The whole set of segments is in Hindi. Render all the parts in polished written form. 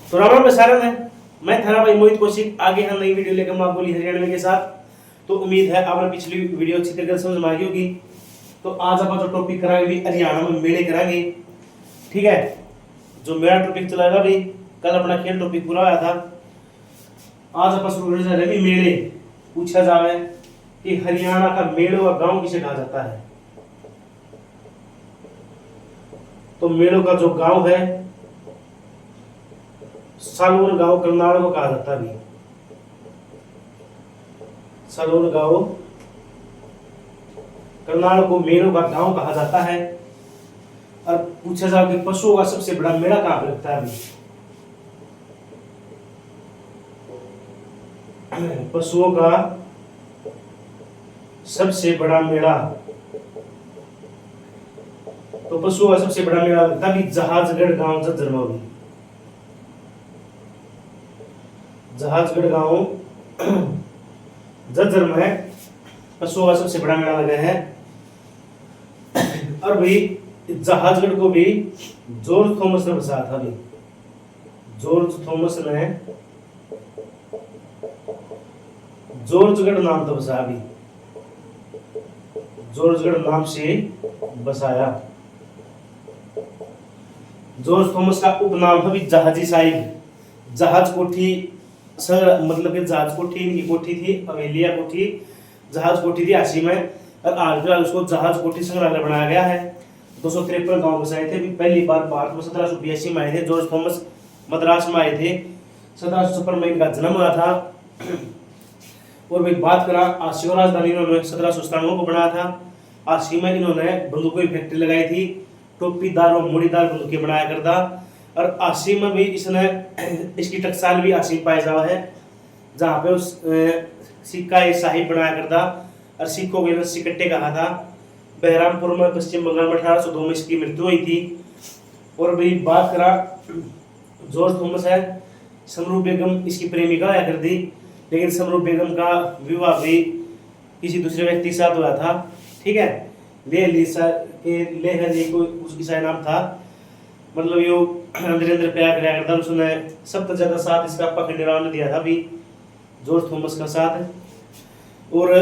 तो राम राम प्रसारण है। मैं थारा भाई मोहित कौशिक आगे हम नई वीडियो लेकर माँ बोली हरियाणा के साथ। तो उम्मीद है आपने पिछली वीडियो अच्छी तरीके से समझ में आ गई होगी। तो आज अपन जो टॉपिक कराएंगे भी हरियाणा में मेले कराएंगे। ठीक है, जो मेरा टॉपिक चलाएगा भी, कल अपना खेल टॉपिक पूरा आया था। आज अपन शुरू करने जा रहे हैं भी मेले। पूछा जावे कि हरियाणा का मेलों का गांव किसे कहा जाता है। तो मेलों का जो गांव है सालोन गांव करनाल को कहा जाता है। सालोन गांव करनाल को मेलों का गांव कहा जाता है। और पूछा जाए कि पशुओं का सबसे बड़ा मेला कहां पर लगता है अभी। पशुओं का सबसे बड़ा मेला, तो पशुओं का सबसे बड़ा मेला लगता है जहाजगढ़ गांव झज्जर में। जहाजगढ़ गांव झज्जर में पशुओं का सबसे बड़ा मेला लगा है। और भाई जहाजगढ़ को भी जॉर्ज थॉमस ने बसाया था। भी जॉर्ज थॉमस ने जॉर्जगढ़ नाम तो बसाया। भी जॉर्जगढ़ नाम से बसाया। जॉर्ज थॉमस का उपनाम था भी जहाजी साहिब। जहाज कोठी सर मतलब कि जहाज कोठी इनकी कोठी थी, अमेलिया कोठी जहाज कोठी थी आशी में। और आज फिलहाल उसको जहाज कोठी संग्रहालय बनाया गया है। 253 गांव बसाए थे। पहली बार भारत में 1782 में आए थे जॉर्ज थॉमस, मद्रास में आए थे। 1756 में इनका जन्म हुआ था। और भाई बात करा आशी और राजधानी इन्होंने 1797 को बनाया था। आशी में इन्होंने बंदूकों की फैक्ट्री लगाई थी। टोपीदार और मुड़ीदार बंदूकें बनाया करता। और आशी में भी इसने इसकी टकसाल भी आशी पाया जावा है, जहाँ पे उस सिक्का एक साहिब बनाया करता। और सिक्कों के सिकट्टे कहा था। बहरामपुर में पश्चिम बंगाल में 1802 में इसकी मृत्यु हुई थी। और भी बात करा जॉर्ज थॉमस है, समरू बेगम इसकी प्रेमिका हुआ करती। लेकिन समरू बेगम का विवाह भी किसी दूसरे व्यक्ति के साथ हुआ था। ठीक है, लेहली को उसकी नाम था। मतलब यो अंदर प्यार कराया करता। उसने सबसे ज्यादा साथ इसका अप्पा खंडेराव ने दिया था भी जॉर्ज थॉमस का साथ। और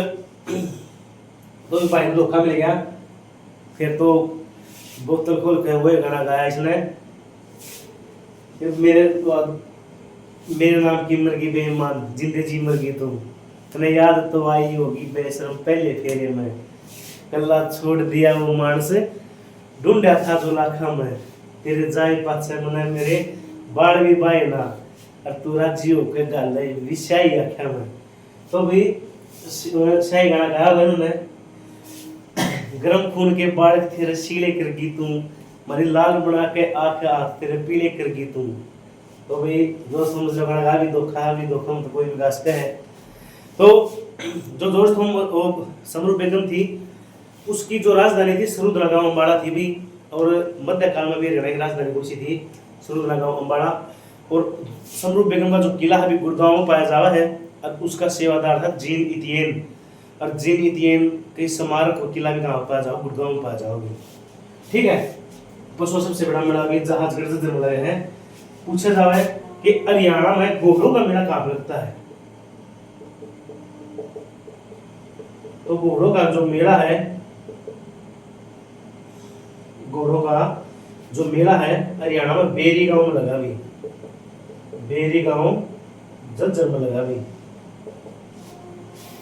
तो भाई को धोखा मिल गया। फिर तो बोतल खोल के हुए गाना गाया इसने। मेरे नाम की मरगी बेईमान जिंदे जी मरगी तुम, तुम्हें याद तो आई होगी बेशरम पहले फेरे में। कल्ला छोड़ दिया वो मानस ढूंढा था जो लाखा में। तेरे जाए पाछे मने मेरे बाड़ भी बाए ना। और तू राजियो के गल विशाई आख्या में। तो भी सही गाना गाया उन्होंने। गरम खून के बाड़ थे रसीले करगी तू, मारी लाल बना के आंख तेरे पीले करगी तू। तो भाई जो समझ लो गाना गा भी धोखा भी धोखा तो कोई विकास का है। तो जो जॉर्ज थॉमस समरू बेगम थी उसकी जो राजधानी थी सरुद्रा गांव अम्बाड़ा थी भी। और मध्यकाल में भी राजधानी कौन सी थी, सरुद्रा गांव अम्बाड़ा। और समरू बेगम का जो किला है भी गुड़गांव में पाया जावा है। और उसका सेवादार था जीन इतियन। और जीन इतियन के स्मारक और किला भी कहाँ पाया जाओ, गुड़गांव में पाया जाओगे। ठीक है, पशु सबसे बड़ा मेला भी जहाजगढ़ से जन्म लगे हैं। पूछा जावा है कि हरियाणा में घोड़ों का मेला कहाँ लगता है। तो घोड़ों का जो मेला है, घोड़ों का जो मेला है हरियाणा में बेरी गांव में लगा भी। बेरी गांव झज्जर में लगा भी।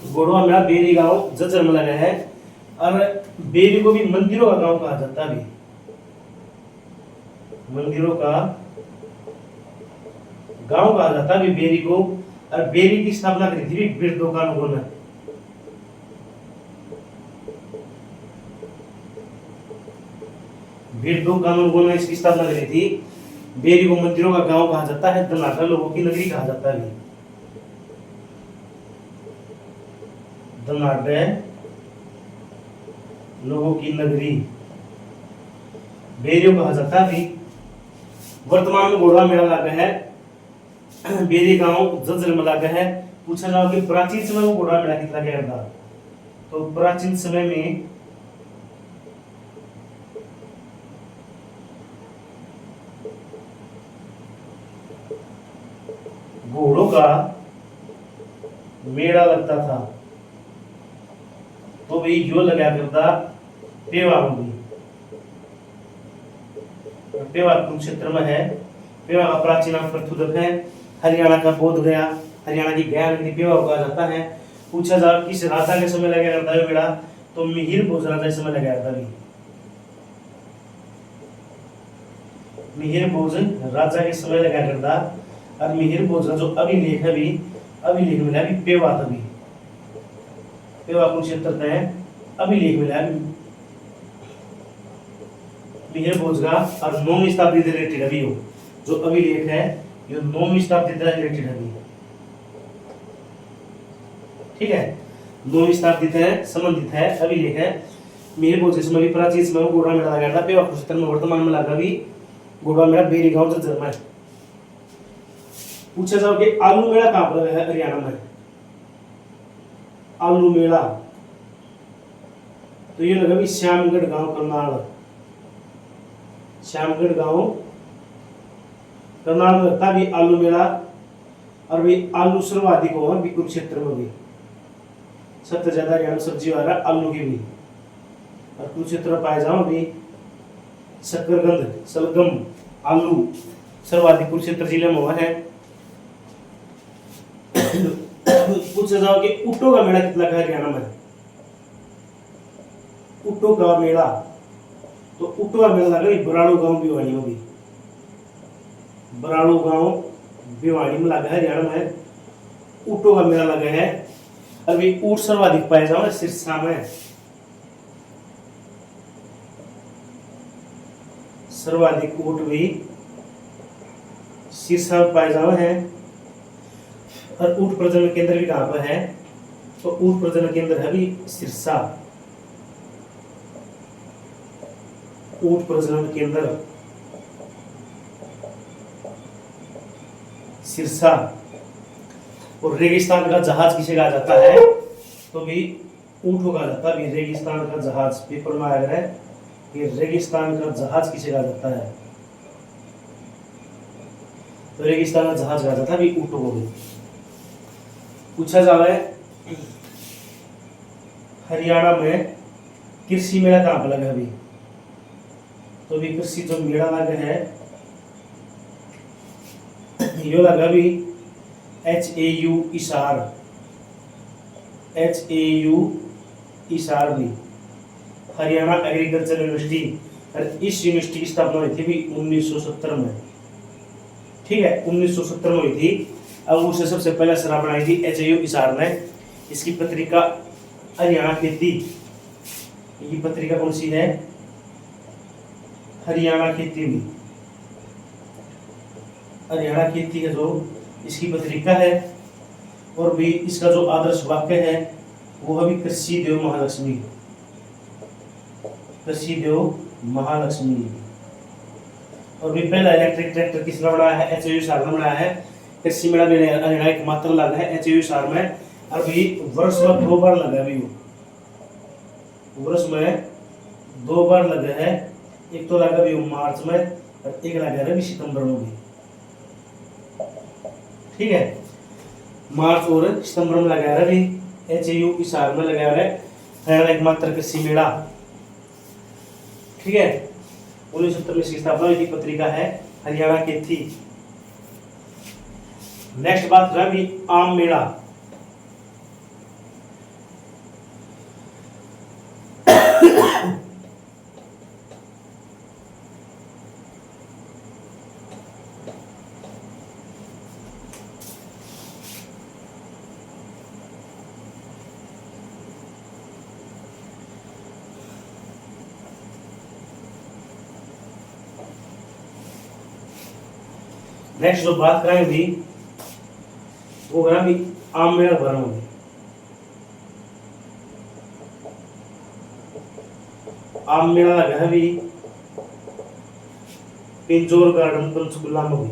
घोड़ों का मेला बेरी गांव झज्जर में लगा है। और बेरी को भी मंदिरों का गांव कहा जाता है। मंदिरों का गांव कहा जाता है बेरी को। और बेरी की स्थापना करी थी बिरदों का लोगों ने। बिरदों का लोगों ने इसकी स्थापना करी थी। बेरी को मंदिरों का गांव कहा जाता है। धनाढ़ लोगों की नगरी कहा जाता है। धनाढ़ लोगों की नगरी बेरियो कहा जाता है। वर्तमान में घोड़ा मेला लगा है बेरी गांव झज्जर में लगा है। पूछा जाओ कि प्राचीन समय में घोड़ा मेला कितना गया था। तो प्राचीन समय में का मेला लगता था, तो भाई यो लगा करता पेवा होगी। पेवा कुरुक्षेत्र में है। पेवा का प्राचीन नाम पृथुदक है। हरियाणा का बोध गया, हरियाणा की गया नगरी पेवा को कहा जाता है। पूछा जा किस राजा के समय लगा करता है मेला, तो मिहिर भोज राजा के समय लगा करता है। मिहिर भोज राजा के समय लगा करता। और मिहिर भोज का जो अभिलेख है भी, अभिलेख मिला भी पेवा था भी, पेवा कुरुक्षेत्र है अभिलेख मिला है मिहिर भोज का। और 9वीं शताब्दी से रिलेटेड अभी हो जो अभिलेख है, ये 9वीं शताब्दी से रिलेटेड है। ठीक है, 9वीं शताब्दी से संबंधित है अभिलेख है। मिहिर भोज के समय भी प्राचीन समय में घोड़ा मेला लगा था। पेवा कुरुक्षेत्र में वर्तमान में लगा भी घोड़ा मेला बेरी गांव से जन्मा है। पूछा जाओ कि आलू मेला कहां पर है हरियाणा में। आलू मेला तो ये लगा भी श्यामगढ़ गांव करनाल, श्यामगढ़ गांव करनाल में लगता भी आलू मेला। और भी आलू सर्वाधिक हो भी कुरुक्षेत्र में भी सबसे ज्यादा हरियाणा सब्जी वाला आलू की भी। और कुरुक्षेत्र में पाए जाओ भी शकरकंद सलगम आलू सर्वाधिक कुरुक्षेत्र जिले में हुआ है। पूछा जाओ कि ऊँटों का मेला कितना का हरियाणा में। ऊँटों का मेला तो ऊँटों का मेला लगा बराड़ू गांव भिवानी में भी, बराड़ू गांव भिवानी में लगा है हरियाणा में। ऊँटों का मेला लगा है। अभी ऊँट सर्वाधिक पाए जाओ सिरसा में, सर्वाधिक ऊँट भी सिरसा में पाए जाओ है। और ऊँट प्रजनन केंद्र भी कहां पर है, तो ऊँट प्रजनन केंद्र है भी सिरसा। ऊँट प्रजनन केंद्र सिरसा। और रेगिस्तान का जहाज किसे कहा जाता है, तो भी ऊँट को कहा जाता है। रेगिस्तान का जहाज पेपर में आया है कि रेगिस्तान का जहाज किसे कहा जाता है, तो रेगिस्तान का जहाज कहा जाता है भी ऊँटों को भी। पूछा जाए हरियाणा में कृषि मेला कहां पर लगा अभी, तो भी कृषि जो मेला लगा है यो लगा भी HAU इसार, HAU इसार भी हरियाणा एग्रीकल्चर यूनिवर्सिटी। और इस यूनिवर्सिटी की स्थापना हुई थी भी 1970 में। ठीक है, 1970 में हुई थी। अब उसे सबसे पहले शराब बनाई थी HAU इसार ने। इसकी पत्रिका हरियाणा खेती, ये पत्रिका कौन सी है, हरियाणा खेती भी, हरियाणा खेती है जो इसकी पत्रिका है। और भी इसका जो आदर्श वाक्य है वो है भी कृषि देव महालक्ष्मी, कृषि देव महालक्ष्मी। और भी पहला इलेक्ट्रिक ट्रैक्टर किसने बनाया है, HAU इसार ने बनाया है। कृषि मेला भी हरियाणा एक मात्र लगा है HAU इसार में। अभी वर्ष में 2 बार लगा है, वर्ष में 2 बार लगा है। एक तो लगा भी मार्च में और एक लगा है भी सितंबर में भी। ठीक है, मार्च और सितंबर में लगा है भी HAU इसार में लगा है हरियाणा एक मात्र कृषि मेला। ठीक है, 1970 में इसकी स्थापना हुई थी। पत्रिका है हरियाणा खेती। नेक्स्ट बात करें भी आम मेला। नेक्स्ट जो बात करेंगे भी वो करें भी आम मेला भरा होगी। आम मेला लगा है भी पिंजौर गार्डन पंचकुला में भी,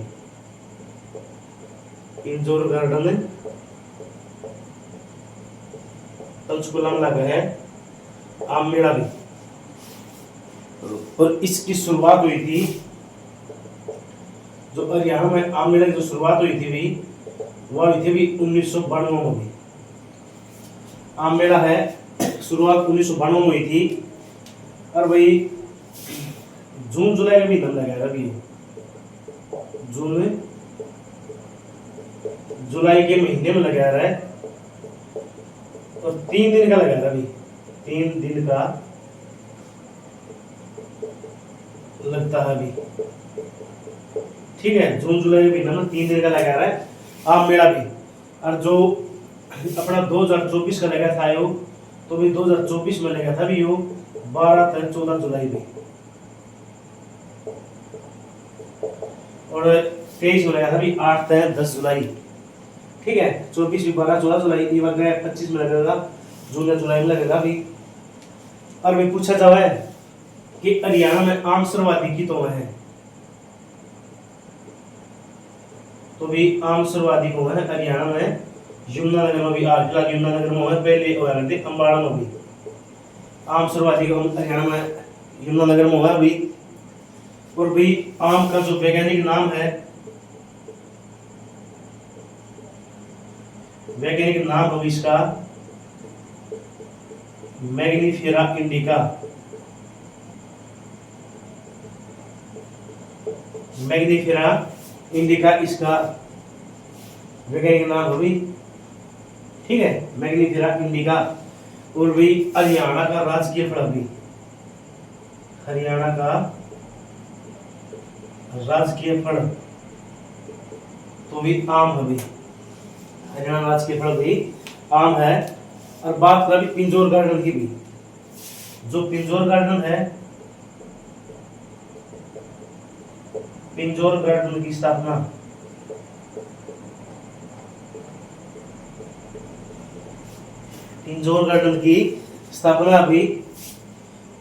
पिंजौर गार्डन पंचकुला में लगा है आम मेला भी। और इसकी शुरुआत हुई थी जो हरियाणा में आम मेले की जो शुरुआत हुई थी भी वह हुई थी भी 1992 में हुई। आम मेला है शुरुआत 1992 में हुई थी और भाई जून जुलाई का भी धंधा लगा अभी, जून जुलाई के महीने में लगा रहा है और 3 दिन का लगा रहा अभी, 3 दिन का लगता है अभी, ठीक है। जून जुलाई के महीने में 3 दिन का लगा रहा है आम मेला भी। और जो अपना 2024 का लगा था यो, तो भी 2024 में लगा था भी यो 12 से 14 जुलाई में, और 23 में लगा था भी 8 से 10 जुलाई, ठीक है। 24 भी 12 14 जुलाई, ये वगैरह 25 में लगेगा, जून या जुलाई में लगेगा भी। और भी पूछा जावा है कि हरियाणा में आम सर्वाधिक तो है, तो भी आम सर्वाधिक है हरियाणा में, यमुनानगर में भी फिलहाल यमुनानगर में है, पहले अम्बाड़ा में भी आम सर्वाधिक हरियाणा में यमुनानगर में है अभी। और भी आम का जो वैज्ञानिक नाम है, वैज्ञानिक नाम है इसका मैग्नीफेरा इंडिका, मैग्नीफेरा इंडिका इसका वैज्ञानिक नाम है, ठीक है, मैग्नीफेरा इंडिका। और भी हरियाणा का राजकीय फल भी, हरियाणा का राजकीय फल तो भी आम है भी, हरियाणा राजकीय फल भी आम है। और बात करें पिंजौर गार्डन की भी, जो पिंजौर गार्डन है, पिंजौर गार्डन की स्थापना पिंजौर गार्डन की स्थापना भी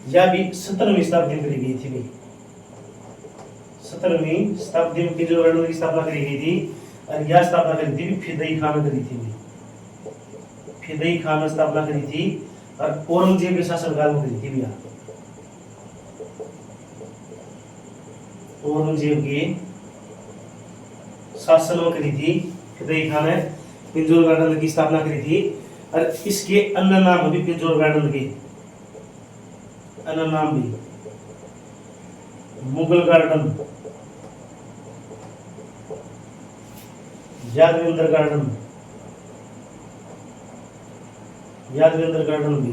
या भी 17वीं शताब्दी में करी गई थी भी, 17वीं शताब्दी में पिंजौर गार्डन की स्थापना करी गई थी। और यह स्थापना करी थी फिदई खान ने करी थी भी, फिदई खान ने स्थापना करी थी और औरंगजेब के शासनकाल में करी थी भी, औरंगजेब के शासन में करी थी फिदई खान ने पिंजौर गार्डन की स्थापना करी थी। और इसके अन्य नाम भी पिंजौर गार्डन के अन्य नाम भी Mughal garden, Yadavindra garden, Yadavindra garden भी,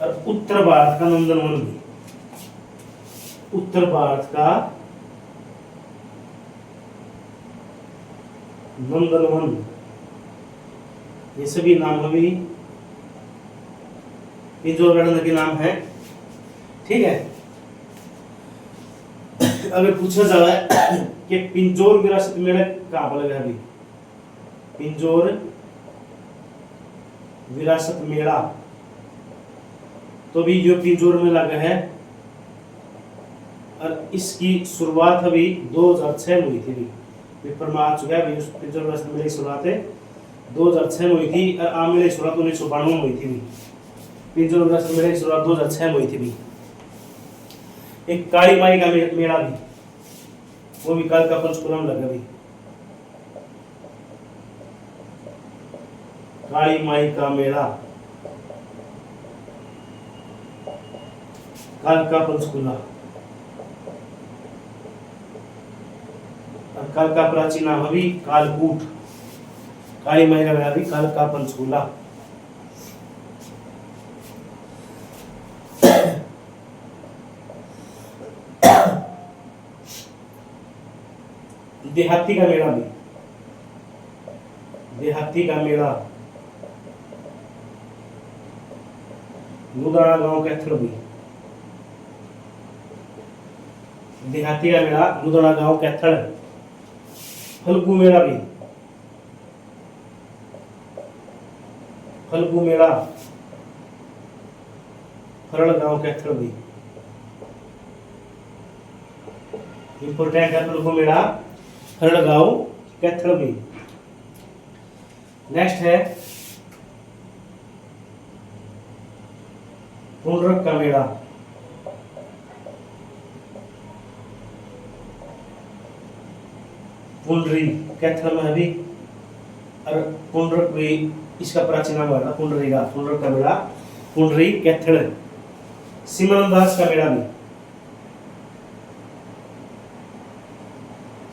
और उत्तर भारत का नंदनवन भी, उत्तर भारत का नंदनवन, ये सभी नाम अभी पिंजौर गार्डन के नाम है, ठीक है। अगर पूछा जाए कि पिंजौर विरासत मेला कहाँ पर लगा अभी, पिंजौर विरासत मेला तो भी जो पिंजौर में लगा है, और इसकी शुरुआत अभी 2006 में हुई थी भी, परमा आ चुका है अभी। पिंजौर विरासत मेले की शुरुआत 2006 में हुई थी और आम मेले की शुरुआत 1992 में हुई थी भी। पिंजौर विरासत मेले की शुरुआत 2006 में हुई थी भी। एक काली माई का मेला भी, वो भी कल का पंचकुला में लगा भी, काली माई का मेला कल का पंचकुला। और कल का प्राचीन नाम अभी कालकूट, काली माई का मेला भी कल का पंचकुला। देहाती का मेला भी, देहाती का मेला लुधाना गांव कैथल भी, देहाती का मेला लुधाना गांव कैथल। फल्गु मेला भी, फल्गु मेला फरल गांव कैथल भी, इंपोर्टेंट है फल्गु मेला फरल गांव कैथल भी। नेक्स्ट है पुंडरक का मेला, पुंडरी कैथल में अभी, और पुंडरक भी इसका प्राचीन नाम है पुंडरी का, पुंडरक का मेला पुंडरी कैथल। सिमरनदास का मेला भी,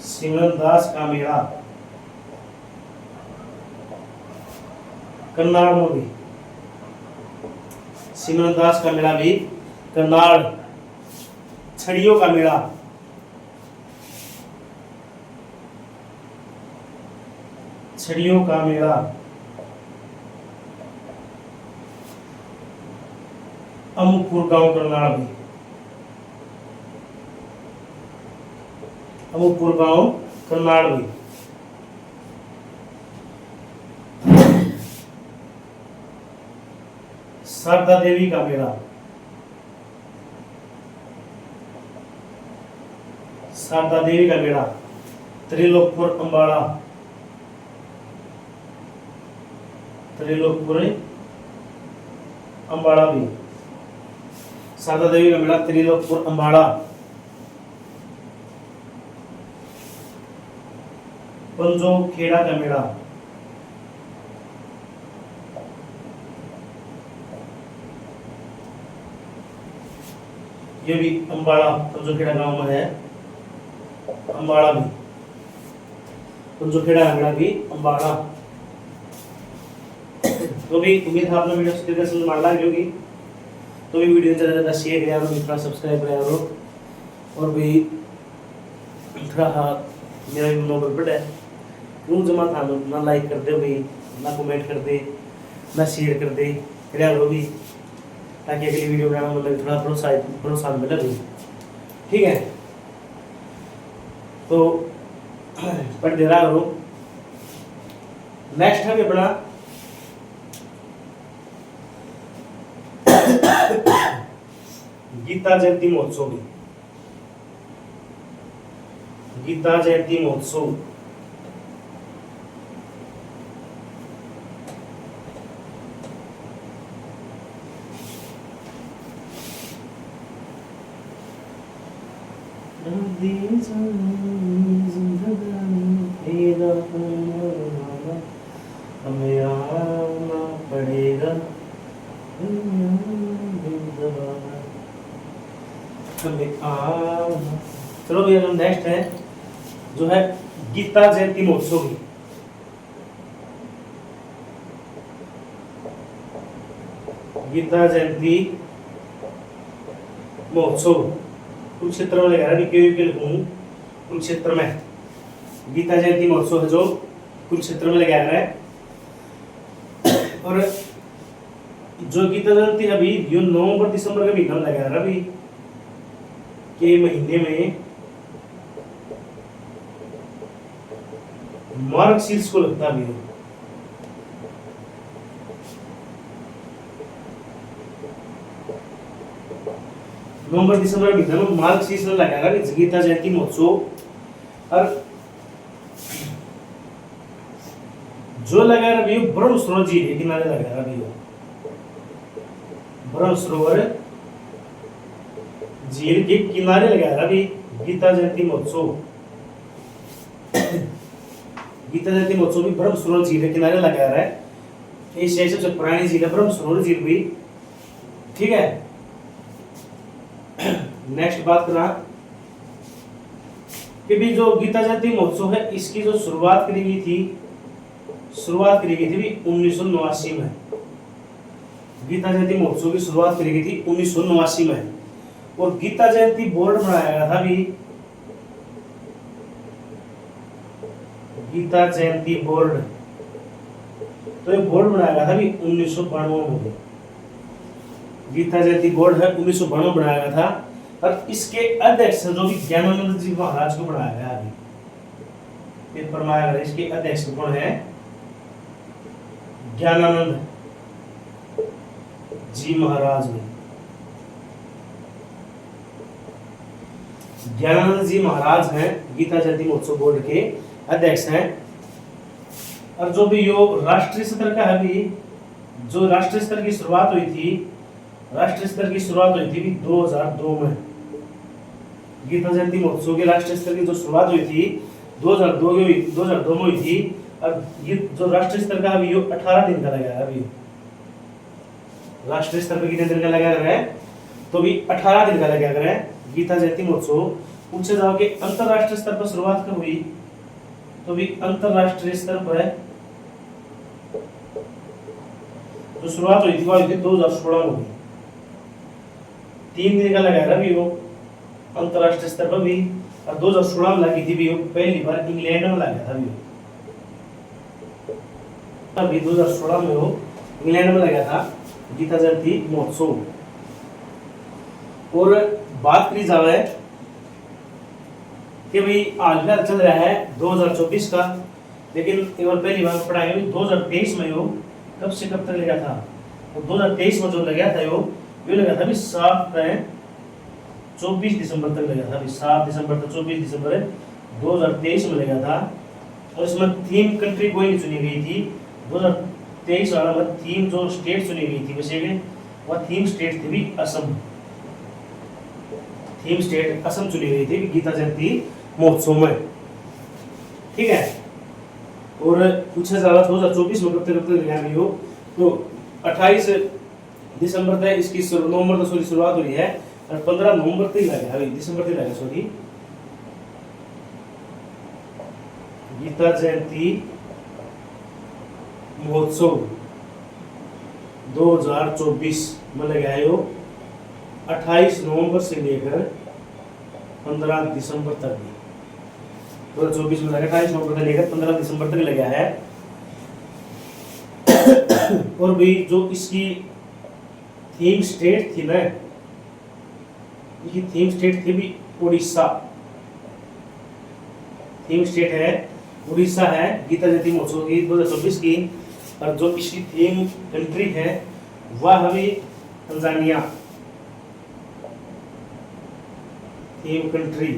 सिमरनदास का मेला करनाल में भी, सिमरनदास का मेला भी करनाल। छड़ियों का मेला, छड़ियों का मेला अमुकपुर गांव करनाल भी, अमुकपुर गांव करनाल भी। शारदा देवी का मेला, शारदा देवी का मेला त्रिलोकपुर अंबाड़ा, त्रिलोकपुर अंबाड़ा भी, शारदा देवी का मेला त्रिलोकपुर अंबाड़ा। पंजो खेड़ा का मेला, ये भी अंबाड़ा, पंजोखेड़ा गांव में है अंबाड़ा भी, पंजोखेड़ा का मेला भी अंबाड़ा। तो भी उम्मीद है आपने वीडियो अच्छी तरह से समझ लगी होगी। तो भी वीडियो ज़्यादा ज़्यादा शेयर करें और थोड़ा सब्सक्राइब करें और भी थोड़ा मेरा भी नंबर बढ़ा है क्यों जमा था ना लाइक कर दे भाई, ना कमेंट कर दे, ना शेयर कर दे करो भी, ताकि अगली वीडियो बनाना मतलब थोड़ा प्रोत्साहन मिले भी। ठीक है, तो पढ़ दे रहा करो। नेक्स्ट है अपना गीता जयंती महोत्सव भी, गीता जयंती महोत्सव हमें आना पड़ेगा, चलो भैया नेक्स्ट है जो है गीता जयंती महोत्सव की। गीता जयंती महोत्सव कुरुक्षेत्र में लगाया कुरुक्षेत्र में गीता जयंती महोत्सव है जो कुरुक्षेत्र में लगाया गया है। और जो गीता जयंती अभी जो नवंबर दिसंबर के महीने में लगाया है अभी के महीने में मार्गशीर्ष को लगता भी है। नवंबर दिसंबर महीने में मार्गशीर्ष में लगाया गीता जयंती महोत्सव। और जो लगा रहा है ब्रह्म सरोवर झील के किनारे लगा रहा है, ब्रह्म सरोवर झील के किनारे लगा रहा है गीता जयंती महोत्सव। गीता जयंती महोत्सव भी ब्रह्म सरोवर झील के किनारे लगा रहा है। एशिया की सबसे पुरानी झील है ब्रह्म सरोवर झील भी। ठीक है, नेक्स्ट बात करना कि भी जो गीता जयंती महोत्सव है इसकी जो शुरुआत करी गई थी 1989 में। गीता जयंती महोत्सव की शुरुआत करी गई थी 1989 में। और गीता जयंती बोर्ड बनाया गया था भी, गीता जयंती बोर्ड, तो ये बोर्ड बनाया गया था भी 1992 में। गीता जयंती बोर्ड है 1992 बनाया गया था। और इसके अध्यक्ष जो भी ज्ञानानंद जी महाराज को बनाया गया अभी पेपर में आया, इसके अध्यक्ष कौन है? ज्ञानानंद जी महाराज ने। ज्ञानानंद जी महाराज हैं गीता जयंती महोत्सव बोर्ड के अध्यक्ष हैं। और जो भी यो राष्ट्रीय स्तर का है भी, जो राष्ट्रीय स्तर की शुरुआत हुई थी, राष्ट्रीय स्तर की शुरुआत हुई थी भी 2002 में। गीता जयंती महोत्सव के राष्ट्रीय स्तर की जो शुरुआत हुई थी 2002 में 2002 में हुई थी। और ये जो राष्ट्रीय स्तर का अभी ये 18 दिन का लगा है। अभी राष्ट्रीय स्तर पे कितने दिन का लगा है? तो अभी 18 दिन का लगा है गीता जयंती महोत्सव। पूछे जाओ कि अंतरराष्ट्रीय स्तर पर शुरुआत कब हुई? तो भी अंतरराष्ट्रीय स्तर पर जो शुरुआत हुई थी वो 2016 में हुई। 3 दिन का लगा है अभी वो अंतरराष्ट्रीय स्तर पर भी। और 2016 में लगी थी भी पहली बार इंग्लैंड में लगा था अभी 2016 में वो इंग्लैंड में लगा था गीता जयंती महोत्सव। और बात करी जावे कि भाई हाल चल रहा है 2024 का, लेकिन एक बार पहली बार पढ़ाएंगे 2023 में वो कब से कब तक लगा था? तो 2023 में जो लगा था वो लगा था 24 दिसंबर तक लगा था। 7 दिसंबर तक 24 दिसंबर 2023 में लगा था। और इसमें थीम कंट्री कोई नहीं चुनी गई थी। 2023 वाला में थीम जो स्टेट चुनी गई थी वैसे वह थीम स्टेट थी भी असम। थीम स्टेट असम चुनी गई थी गीता जयंती महोत्सव में। ठीक है। और पूछा जा रहा 2024 में कब तक लगानी हो? तो 28 दिसंबर तक इसकी नवंबर तक शुरुआत हुई है और 15 नवंबर तक लगा है। दिसंबर तक लगा सॉरी गीता जयंती महोत्सव 2024 में लगा है वो 28 नवंबर से लेकर 15 दिसंबर तक। 2024 में लगा 28 नवंबर से लेकर 15 दिसंबर तक लगा है। और भी जो इसकी थीम स्टेट थी ना, इसकी थीम स्टेट थी भी उड़ीसा। थीम स्टेट है उड़ीसा है गीता जयंती महोत्सव की 2024 की। और जो इसकी थीम कंट्री है वह अभी तंजानिया। थीम कंट्री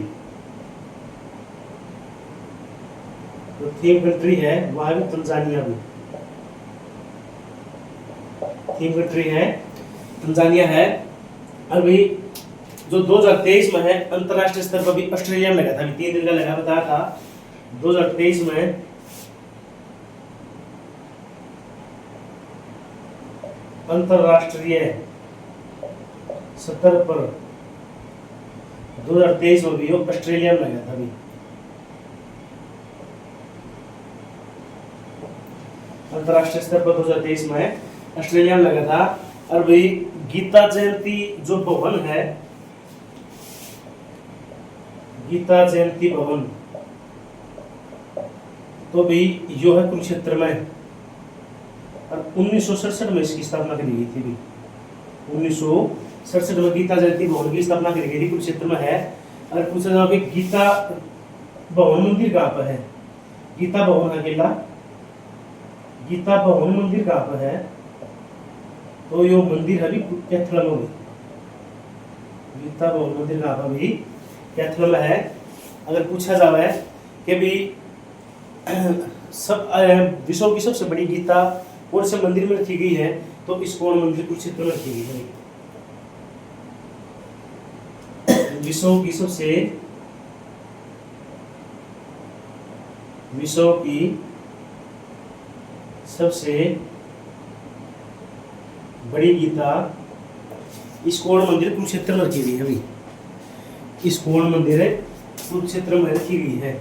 जो थीम कंट्री है वह भी तंजानिया भी। थीम कंट्री है तंजानिया है। अभी जो 2023 में है अंतरराष्ट्रीय स्तर पर भी ऑस्ट्रेलिया में लगा था। 3 दिन का लगा बताया था 2023 में। अंतरराष्ट्रीय स्तर पर 2023 में भी ऑस्ट्रेलिया में लगा था। अभी अंतरराष्ट्रीय स्तर पर 2023 में ऑस्ट्रेलिया में लगा था। और भाई गीता जयंती जो भवन है, गीता जयंती भवन तो भी यो है कुरुक्षेत्र में। और 1967 में इसकी स्थापना करी गई थी। 1967 में गीता जयंती भवन की स्थापना करी गई थी, कुरुक्षेत्र में है। अगर पूछा जाओ कि गीता भवन मंदिर कहाँ पर है? गीता भवन अकेला गीता भवन मंदिर कहाँ पर है? तो यो मंदिर अभी कैथल में। गीता भवन मंदिर कहाँ पर भी कैथल में है। अगर पूछा जाए कि भी सब विश्व की सबसे बड़ी गीता कौन से मंदिर में रखी गई है? तो इस्कॉन मंदिर कुरुक्षेत्र में रखी गई है। विश्व की सबसे बड़ी गीता इस्कॉन मंदिर कुरुक्षेत्र में रखी गई है। अभी इस्कॉन मंदिर कुरुक्षेत्र में रखी गई है।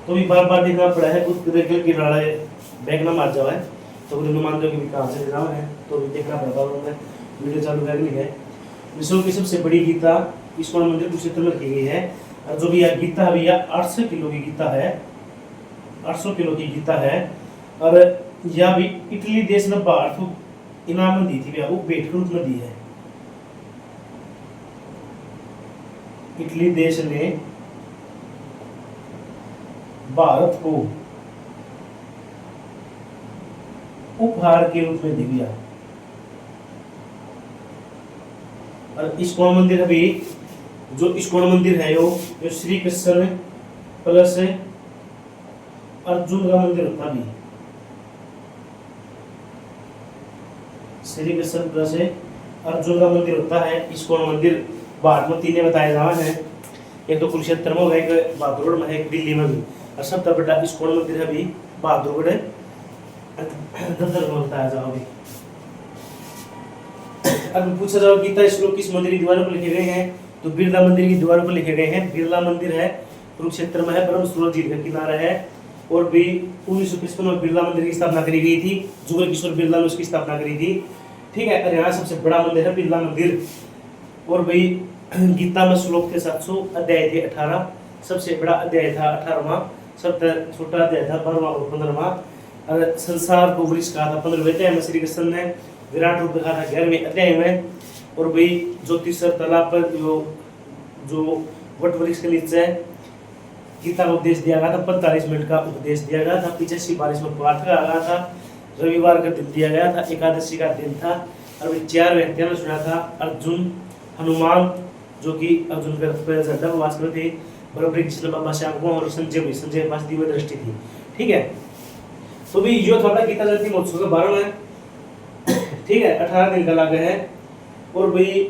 तो भी बार बार देखना पड़ा है कुछ तरह की लड़ाई बैग ना मार जाए तो मान लो कि कहाँ से जाना है तो भी देखना पड़ता है। वीडियो चालू करनी है। विश्व की सबसे बड़ी गीता इस्कॉन मंदिर कुरुक्षेत्र में रखी गई है। और जो भी यह गीता है भैया 800 किलो की गीता है। 800 किलो की गीता है। और यह भी इटली देश ने भारत को इनाम दी थी भैया, वो भेंट के रूप में दी है। इटली देश ने भारत को उपहार के रूप में दे दिया। और इस्कॉन मंदिर अभी जो इस्कॉन मंदिर है वो जो श्री कृष्ण प्लस अर्जुन का मंदिर होता भी। श्री कृष्ण प्लस अर्जुन का मंदिर होता है, इस्कॉन मंदिर भारत में 3 बताए जा रहे हैं। एक तो कुरुक्षेत्र में होगा, एक बहादुरगढ़ में है, एक दिल्ली में भी। और सबसे बड़ा इस्कॉन मंदिर है अभी बहादुरगढ़ ददर में बताया जाओ अभी। अब पूछा जाओ गीता श्लोक किस मंदिर की दीवारों पर लिखे गए हैं, तो बिरला मंदिर की दीवारों पर लिखे गए हैं। बिरला मंदिर है कुरुक्षेत्र में है, ब्रह्मसूत्र झील का किनारा है। और भी 1955 में बिरला मंदिर की स्थापना करी गई थी, जुगल किशोर बिरला ने उसकी स्थापना करी थी। ठीक है, हरियाणा सबसे बड़ा मंदिर है बिरला मंदिर। और भाई गीता में श्लोक थे 700, अध्याय थे 18, सबसे बड़ा अध्याय था 18वां, सबसे छोटा अध्याय था 12वां और 15वां। और संसार को वृक्ष कहा था 15वें अध्याय में श्री कृष्ण ने, विराट रूप दिखा था 11वें अध्याय में। और भाई ज्योतिषर तालाब पर जो वट वृक्ष के नीचे गीता का उपदेश दिया गया था, 45 मिनट का उपदेश दिया गया था। 85 में पाठ किया गया था, रविवार का दिन दिया गया था, एकादशी का दिन था। और वे 4 व्यक्तियों ने सुना था, अर्जुन, हनुमान जो कि अर्जुन पे ज्यादा वास में थे, बराबर कृष्ण बाबा श्याम को, और संजय के पास दिव्य दृष्टि थी। ठीक है, तो भी यो थोड़ा गीता जयंती महोत्सव के बारे में, ठीक है, 18 दिन का लगा है। और भाई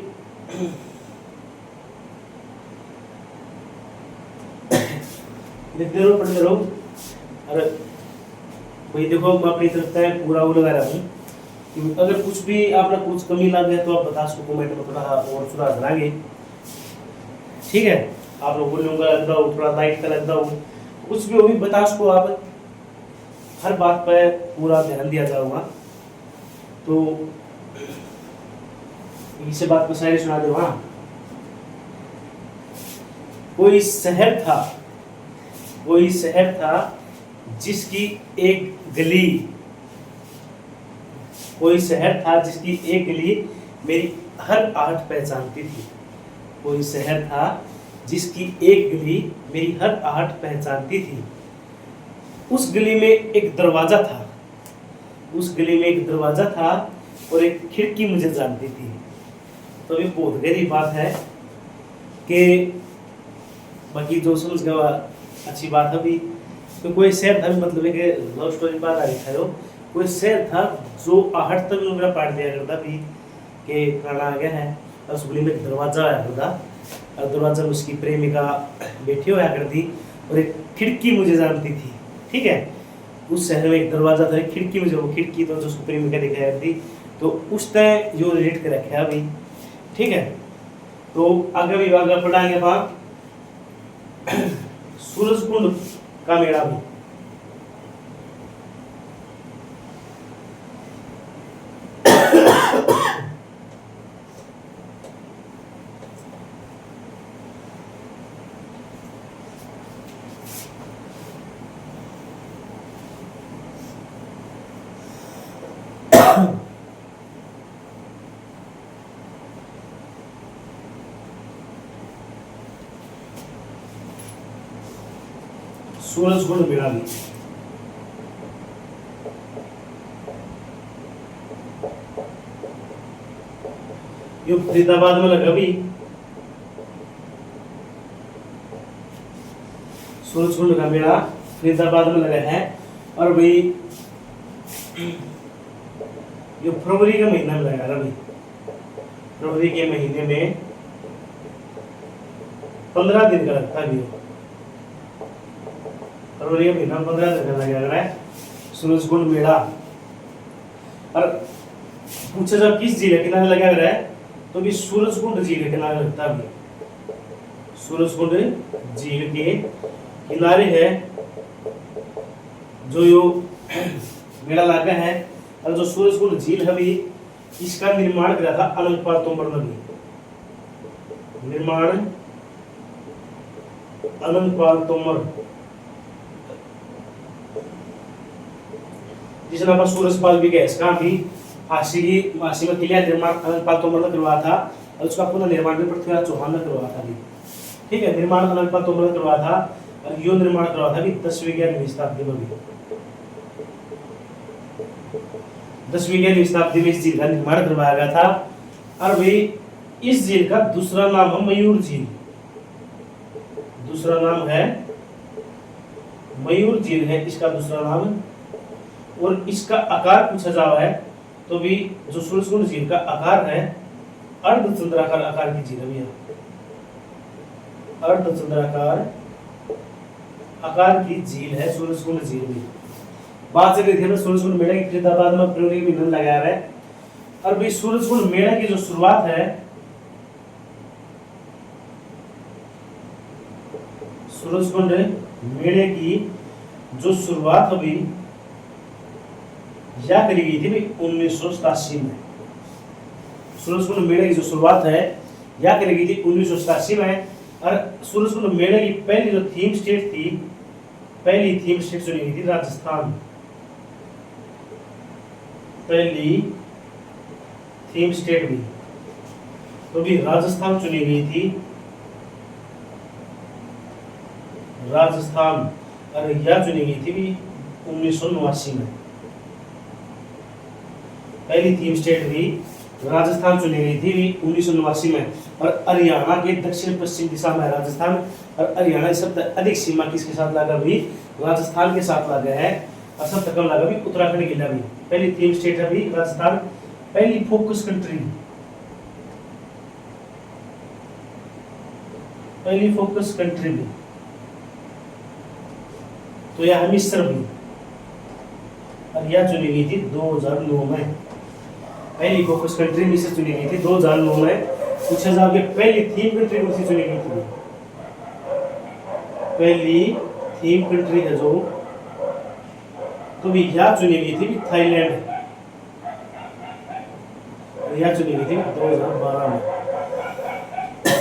लिखते रहो, पढ़ते रहो। अरे भाई देखो, मैं अपनी तरफ से पूरा वो लगा रहा हूँ। अगर कुछ भी आपने कुछ कमी लगे तो आप बता सको, कमेंट में थोड़ा और सुधार कराएंगे। ठीक है, आप लोग बोलूँगा लग रहा हो, थोड़ा लाइट का लग रहा हो, कुछ भी वो भी बता सको आप, हर बात पर पूरा ध्यान दिया जाऊंगा। तो इसे बात को शायरी सुना दो। हाँ, कोई शहर था जिसकी एक गली, कोई शहर था जिसकी एक गली मेरी हर आहट पहचानती थी। कोई शहर था जिसकी एक गली मेरी हर आहट पहचानती थी। उस गली में एक दरवाजा था, उस गली में एक दरवाजा था और एक खिड़की मुझे जानती थी। तो ये बहुत गहरी बात है कि बाकी जो समझ गया अच्छी बात है। अभी तो कोई शहर था, मतलब एक लव स्टोरी बात आ रही था। कोई शहर था जो आहट तक मेरा पाट दिया करता भी कि खाना आ गया है। और उस गली में एक दरवाजा आया करता, और दरवाजा में उसकी प्रेमिका बैठी हुआ करती, और एक खिड़की मुझे जानती थी। ठीक है, उस शहर में एक दरवाजा था, एक खिड़की मुझे, वो खिड़की तो जो उसको प्रेमिका दिखाई करती। तो उस तय जो रिलेट कर रखे अभी। ठीक है, तो आगे भी आगे पढ़ाएंगे वहाँ सूरजकुंड का मेला भी। सूरजकुंड मेला भी ये फरीदाबाद में लगा भी। सूरजकुंड का मेला फरीदाबाद में लगा है। और भाई ये फरवरी के महीने में लगा रहा। फरवरी के महीने में 15 दिन का लगता है। फरवरी के महीना 15 दिन का लगा रहा है सूरजकुंड मेला। और पूछा जब किस झील के किनारे लगा रहा है, तो भी सूरजकुंड झील के किनारे लगता है। सूरजकुंड झील के किनारे है जो यो मेला लगा है। और जो सूरजकुंड झील है भी, इसका निर्माण करा था अनंतपाल तोमर ने भी। निर्माण अनंतपाल तोमर, जिसने आप सूरजपाल भी कहे, इसका भी फांसी में किला निर्माण अनंतपाल तोमर ने करवाया था। और उसका पुनः निर्माण भी पृथ्वीराज चौहान ने करवाया था भी। ठीक है, निर्माण अनंतपाल तोमर ने करवाया था। और यो निर्माण करवाया था भी 10वीं 11वीं शताब्दी में भी। 10वीं 11वीं शताब्दी में इस झील का निर्माण करवाया गया था। और भाई इस झील का दूसरा नाम है मयूर झील। दूसरा नाम है मयूर झील है इसका दूसरा नाम। और इसका आकार पूछा जावा है, तो भी जो सूरजकुंड झील का आकार है अर्धचंद्राकार आकार की झील भैया, अर्धचंद्राकार आकार की झील है सूरजकुंड झील भी। बात चल रही थी सूरजकुंड मेला की फरीदाबाद में प्रयोगी ईंधन लगाया है। और भाई सूरजकुंड मेला की जो शुरुआत है, सूरजकुंड मेले की जो शुरुआत अभी या करी गई थी 1987 में। सूरजकुंड मेले की जो शुरुआत है या करी गई थी 1987 में। और सूरजकुंड मेले की पहली जो थीम स्टेट थी, पहली थीम स्टेट चुनी गई थी राजस्थान। पहली थीम स्टेट भी तो भी राजस्थान चुनी गई थी, राजस्थान। और यह चुनी गई थी भी 1989 में। पहली थीम स्टेट भी राजस्थान चुनी गई थी 1989 में। और हरियाणा के दक्षिण पश्चिम दिशा में राजस्थान, और हरियाणा की सबसे अधिक सीमा किसके साथ लगा भी? राजस्थान के साथ लगा है। और सबसे कम लगा भी उत्तराखंड के लिए भी। पहली थीम स्टेट है भी राजस्थान। पहली फोकस कंट्री, पहली फोकस कंट्री भी तो यह मिस्र भी, और यह चुनी गई थी 2009 में। पहली फोकस कंट्री मिस्र चुनी गई थी 2009 में। पूछा जाओ कि पहली थीम कंट्री कौन सी चुनी गई थी? पहली थीम कंट्री है जो तो भी यह चुनी गई थी थाईलैंड। यह चुनी गई थी 2012 में।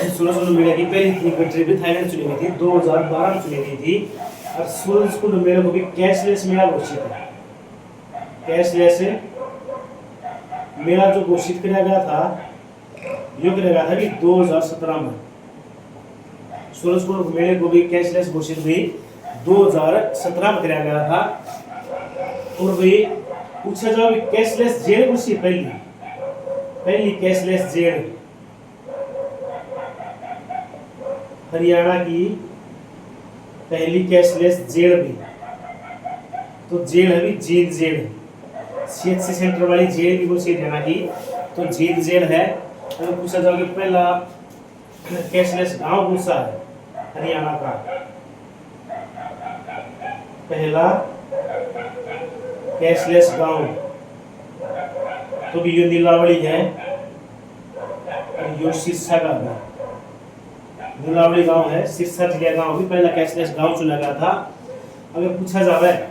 सूरजकुंड मेले की पहली थीम कंट्री भी थाईलैंड चुनी गई थी 2012 में चुनी गई थी। और सूरजकुंड मेले को भी कैशलेस मेला घोषित है। कैशलेस मेला जो घोषित किया गया था, यो किया गया था कि 2017 में। सूरजकुंड मेले को भी कैशलेस घोषित भी 2017 में किया गया था। और भी पूछा जाओ कैशलेस जेल कौन सी पहली? पहली कैशलेस जेल हरियाणा की पहली कैशलेस जेल भी तो जेल है भी जींद जेल। सीएचसी सेंटर वाली जेल भी कौन सी हरियाणा की? तो जींद जेल है। अगर पूछा जाओ कि पहला कैशलेस गांव कौन सा है हरियाणा का? पहला कैशलेस गांव तो भी यो नीलावली है, और यो सिरसा का भी नीलावली गांव है। सिरसा जिला गांव भी पहला कैशलेस गांव चुना गया था। अगर पूछा जाए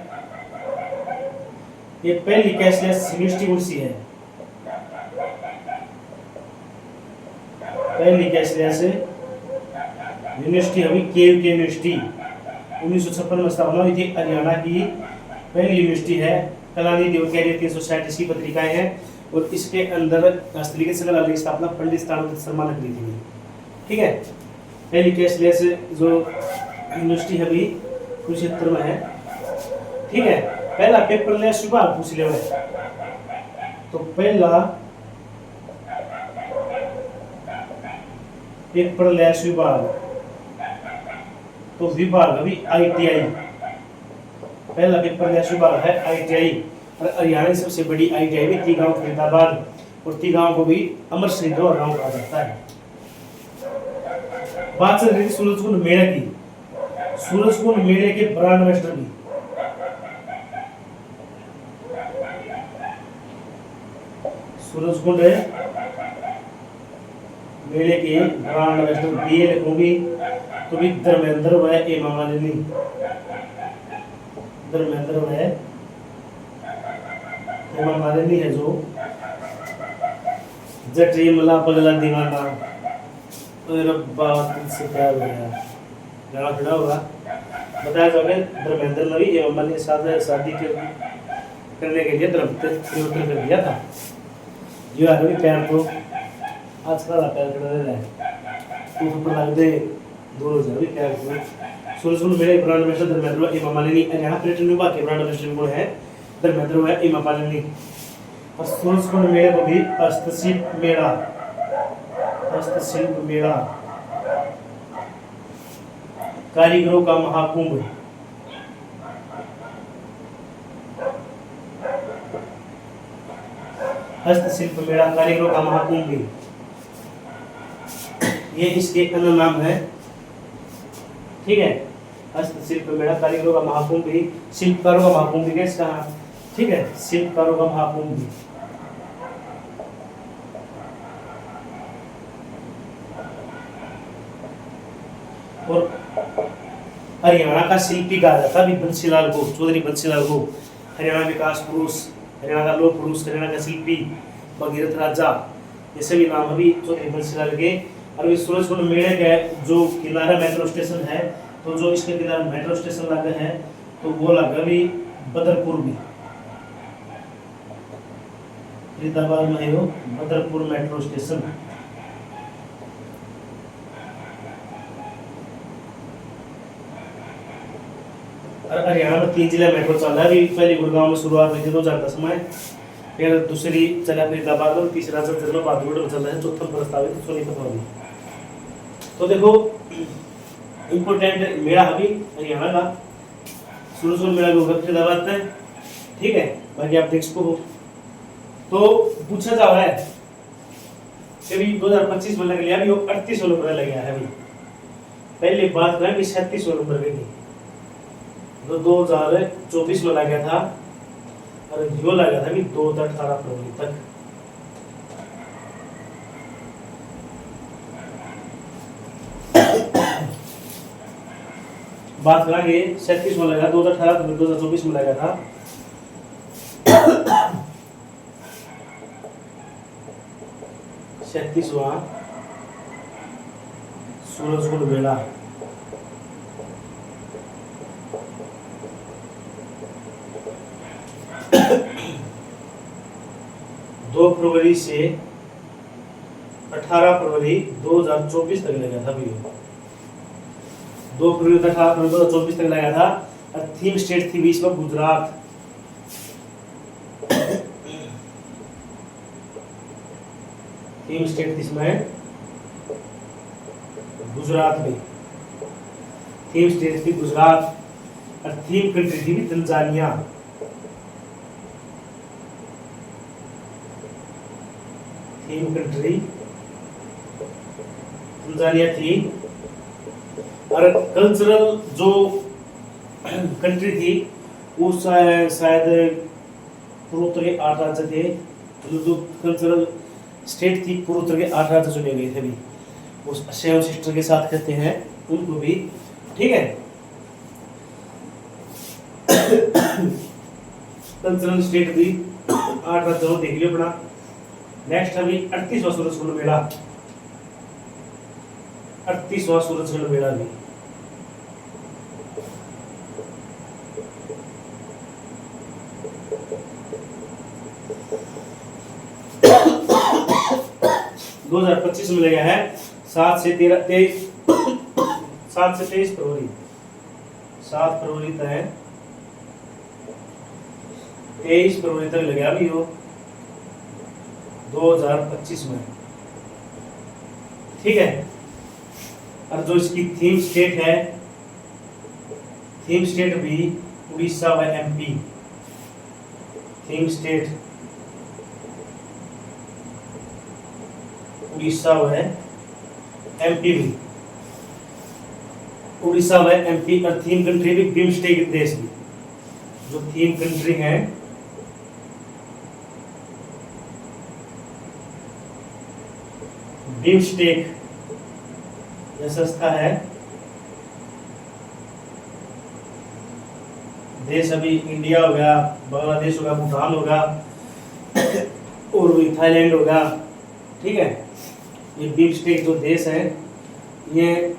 ये पहली कैशलेस यूनिवर्सिटी कौन सी है? पहली कैशलेस यूनिवर्सिटी अभी केयू यूनिवर्सिटी 1956 में स्थापना हुई थी। हरियाणा की पहली यूनिवर्सिटी है। कलानी देव कैरियर 360 इसकी पत्रिकाएं हैं। और इसके अंदर हस्तलिखित संग्रहालय की स्थापना पंडित स्थानानंद शर्मा ने करी थी। ठीक है, पहली कैशलेस जो यूनिवर्सिटी है भी कुरुक्षेत्र में है। ठीक है, पहला पेपरलेस विभाग पूछ ले। तो पहला पेपरलेस विभाग तो विभाग अभी आईटीआई। पहला पेपरलेस विभाग है आईटीआई। और हरियाणा की सबसे बड़ी आईटीआई भी तिगांव फरीदाबाद, और तिगांव को भी अमर शहीद गांव कहा जाता है। बात चल रही सूरजकुंड मेले की। सूरजकुंड मेले के ब्रांड एम्बेसडर भी सूरजकुंड मेले के ब्रांड एम्बेसडर बीए लिखूंगी तो भी धर्मेंद्र व हेमा मालिनी। धर्मेंद्र व हेमा मालिनी है जो जटी मला पगला दीवाना। रब्बा तुमसे प्यार हो गया, गाना खड़ा होगा। बताया जाओगे धर्मेंद्र ने भी हेमा मालिनी के साथ शादी करने के लिए परिवर्तन कर दिया था। जो आगे भी प्यार तो आजकल प्यार कर रहे हैं तो लग दे 2000 भी प्यार को। सूरजकुंड मेले ब्रांड एम्बेसडर धर्मेंद्र व हेमा मालिनी। हरियाणा पर्यटन विभाग के ब्रांड एम्बेसडर कौन है? धर्मेंद्र व हेमा मालिनी। और सूरजकुंड मेले को भी हस्तशिल्प मेला, हस्तशिल्प मेला, कारीगरों का महाकुंभ, हस्तशिल्प मेला, कारीगरों का महाकुंभ भी ये इसके अन्य नाम है। ठीक है, हस्तशिल्प मेला, कारीगरों का महाकुंभ भी, शिल्पकारों का महाकुंभ भी कैसे कहा। ठीक है, शिल्पकारों का महाकुंभ भी। और हरियाणा का शिल्पी कहा जाता है बंसीलाल को, चौधरी बंसीलाल को। हरियाणा विकास पुरुष, हरियाणा का लोक पुरुष, हरियाणा का शिल्पी, भगीरथ राजा, ये सभी नाम अभी चौधरी बंसीलाल के। और इस सूरजकुंड मेले के जो किनारा मेट्रो स्टेशन है, तो जो इसके किनारे मेट्रो स्टेशन लगा है, तो वो लगा भी बदरपुर में, फरीदाबाद में है वो बदरपुर मेट्रो स्टेशन। और हरियाणा में 3 जिला मेट्रो चल रहा है अभी। पहले गुड़गांव में शुरुआत हुई थी 2010 में, फिर दूसरी चला फरीदाबाद में, तीसरा चल बहादुरगढ़ में चल रहा है, चौथा प्रस्तावित सोनीपत में। तो देखो इम्पोर्टेंट मेला अभी हरियाणा का सूरजकुंड मेला भी होगा फरीदाबाद में। ठीक है, बाकी आप देख सको हो। तो पूछा जा रहा है अभी 2025 में लग गया अभी 38 नवंबर लग गया है अभी। पहले बात करें कि 37 नवंबर की, तो 2024 में लग गया था, और जो लगा था अभी 2018 फरवरी तक। बात करेंगे 37 में लगा, 2018 2024 में लगा था। 37वां सूरजकुंड मेला। दो फरवरी से 18 फरवरी 2024 तक लगा था भैया। 2 फरवरी से 18 फरवरी 2024 तक लगा था। और थीम स्टेट थी बीच में गुजरात। थीम स्टेट थी इसमें गुजरात में, थीम स्टेट थी गुजरात, और थीम कंट्री थी तंजानिया। थीम कंट्री तंजानिया थी। और कल्चरल जो कंट्री थी वो शायद पूर्वोत्तर के 8 राज्य थे। जो कल्चरल स्टेट थी पूर्वोत्तर के 8 राज्य चुने गए थे भी, उस 7 सिस्टर के साथ कहते हैं उनको भी। ठीक है, कल्चरल स्टेट भी 8 राज्यों देख लियो अपना। नेक्स्ट अभी 38वां सूरजकुंड मेला। 38वां सूरजकुंड मेला भी दो 2025 में लगा है। 7 से 23 फरवरी, 7 फरवरी तक 23 फरवरी तक लगा अभी हो 2025 में। ठीक है, और जो इसकी थीम स्टेट है, थीम स्टेट भी उड़ीसा व एमपी। थीम स्टेट उड़ीसा व एमपी भी, उड़ीसा व एमपी। और थीम कंट्री भी बिम्स्टेक देश भी। जो थीम कंट्री है बिम्स्टेक, यह संस्था है देश। अभी इंडिया हो गया, बांग्लादेश होगा, भूटान होगा, और भी थाईलैंड होगा। ठीक है, ये बिम्स्टेक जो देश है, ये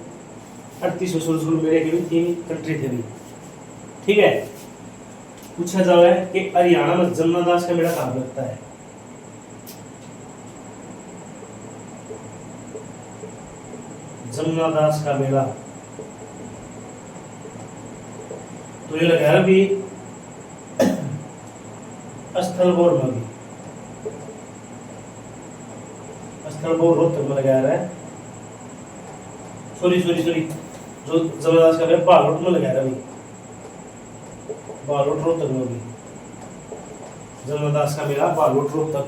38 सूरजकुंड मेले की भी 3 कंट्री थे भी। ठीक है, पूछा जा रहा है कि हरियाणा में जमुना दास का मेला कहाँ लगता है। जमुना दास का मेला तो ये लगा भी स्थलबोर में भी, स्थलबोर रोहतक में लगाया रहा है। सॉरी जो जमुना दास का मेला बालोट में लगाया रहा भी, बालोट रोहतक में भी। जमुना दास का मेला बालोट रोहतक।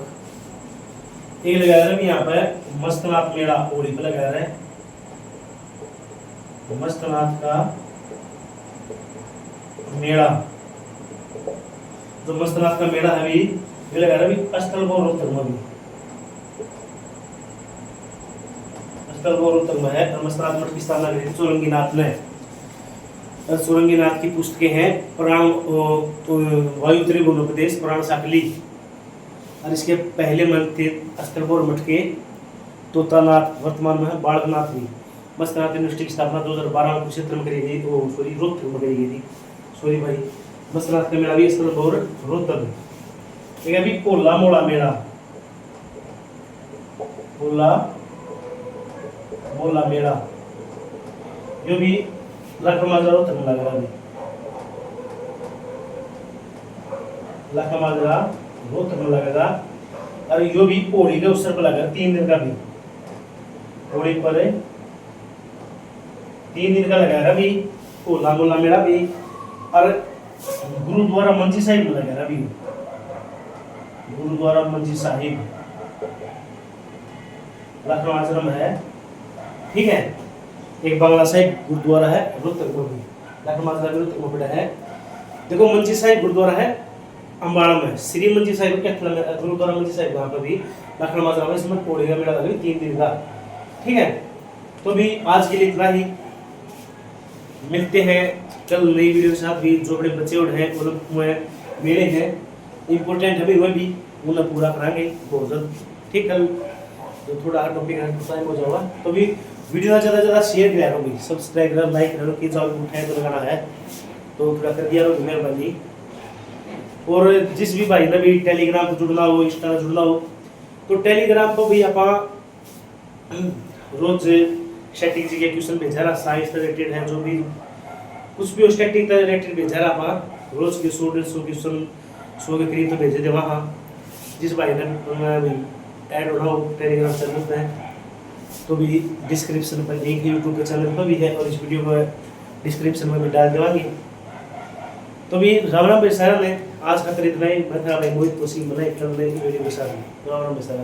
एक लगाया रहा है यहाँ पे मस्तनाथ मेला ओड़ी पे लगाया रहा है। मस्तनाथ का मेला। जो मस्तनाथ का मेला है अभी ये लगा रहा अभी अस्थल गौर रोहतक में, अस्थल गौर रोहतक में है। और मस्तनाथ मठ की स्थापना करी चौरंगीनाथ ने। चौरंगीनाथ की पुस्तकें हैं प्राण वायु त्रिगुणोपदेश, प्राण साकली। और इसके पहले मंत्र थे अस्थल गौर मठ के तोतानाथ, वर्तमान में है बालकनाथ भी। मस्तनाथ यूनिवर्सिटी की स्थापना 2012 में कुरुक्षेत्र में करी गई, तो सॉरी रोहतक में करी गई थी, सॉरी भाई। मस्तनाथ का मेला भी अस्थल गौर रोहतक। एक अभी पोला मोड़ा मेला, पोला मोला मेला, जो भी लखमाजरा रोहतक में लग रहा है, लखमाजरा रोहतक में लगेगा। और यो भी पौड़ी के अवसर पर लगा 3 दिन का भी, पौड़ी पर 3 दिन का लगाएगा भी पोला मोला मेला भी। और गुरुद्वारा मंजी साहिब में लगाएगा भी, गुरुद्वारा मंजी साहिब लखनऊ आश्रम है, ठीक है। एक बांग्ला साहिब गुरुद्वारा है रोहतक में भी, लखनऊ आश्रम रोहतक में पड़ा है। देखो मंजी साहिब गुरुद्वारा है अम्बाड़ा में, श्री मंजी साहिब के गुरुद्वारा मंजी साहिब वहाँ पर भी लखनऊ आश्रम में, इसमें पौड़ी का मेला लगा 3 दिन का, ठीक है। तो भी आज के लिए इतना ही, मिलते हैं कल नई वीडियो के साथ भी। जो बड़े बच्चे उड़ हैं उन्हें मेले हैं इम्पोर्टेंट अभी वह भी उन्हें पूरा कराएंगे बहुत जल्द, ठीक। कल तो थोड़ा टॉपिक टाइम हो जाएगा, तो भी वीडियो ज़्यादा ज़्यादा शेयर करा करो, सब्सक्राइब करो, लाइक करो, कि जाओ उठाए तो लगाना है तो थोड़ा कर दिया करो मेहरबानी। और जिस भी भाई ने भी टेलीग्राम पर जुड़ना हो, इंस्टा पर जुड़ना हो, तो टेलीग्राम पर भी आप रोज स्टैटिक जी के क्वेश्चन भेजा रहा, साइंस रिलेटेड है, जो भी कुछ भी स्टैटिक रिलेटेड भेजा रहा आप रोज के 100-150 क्वेश्चन 100 के करीब तो भेजे थे वहाँ। जिस भाई ने ऐड होना हो टेलीग्राम चैनल पे, तो भी डिस्क्रिप्शन पर लिंक यूट्यूब के चैनल पर भी है, और इस वीडियो को डिस्क्रिप्शन में भी डाल देवांगे। तो भी राम राम बेसारा ने आज खातिर इतना ही। मैं था भाई मोहित तोसी बनाए कल नई वीडियो के साथ। राम राम बेसारा।